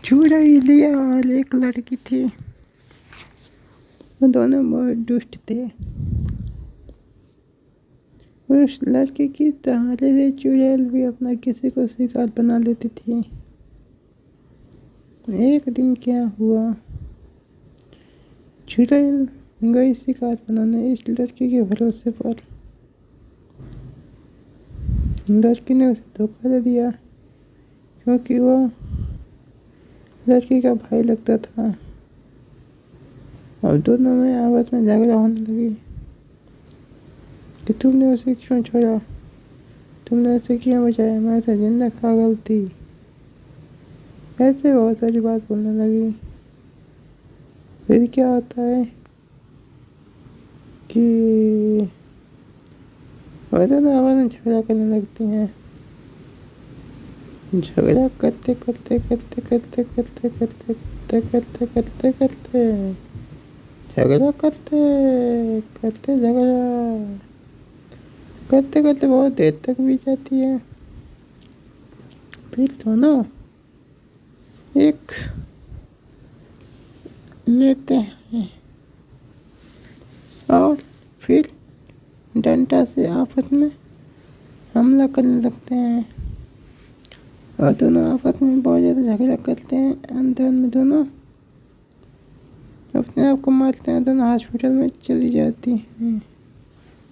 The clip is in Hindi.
चुड़ैल लिया और एक लड़की थी। वो दोनों बहुत दुष्ट थे। उस लड़की की सहारे से चुड़ैल भी अपना किसी को शिकार बना लेती थी। एक दिन क्या हुआ, चुड़ैल गई शिकार बनाने इस लड़की के भरोसे पर। लड़की ने उसे धोखा दे दिया क्योंकि वो लड़की का भाई लगता था और दोनों में आपस में झगड़ा होने लगी कि तुमने उसे क्यों छोड़ा, तुमने उसे क्यों बचाया, मैं उसे जिंदा खा गलती। ऐसे बहुत सारी बात बोलने लगी। फिर क्या होता है कि वो दोनों आपस में झगड़ा करने लगती हैं। झगड़ा करते करते करते करते करते करते करते करते करते करते झगड़ा करते करते झगड़ा करते करते बहुत देर तक बीत जाती है। फिर दोनों एक लेते हैं और फिर डंडा से आपस में हमला करने लगते हैं और दोनों आपस में बहुत ज़्यादा झगड़ा करते हैं। अंदर में दोनों अपने आप को मारते हैं। दोनों हॉस्पिटल में चली जाती हैं।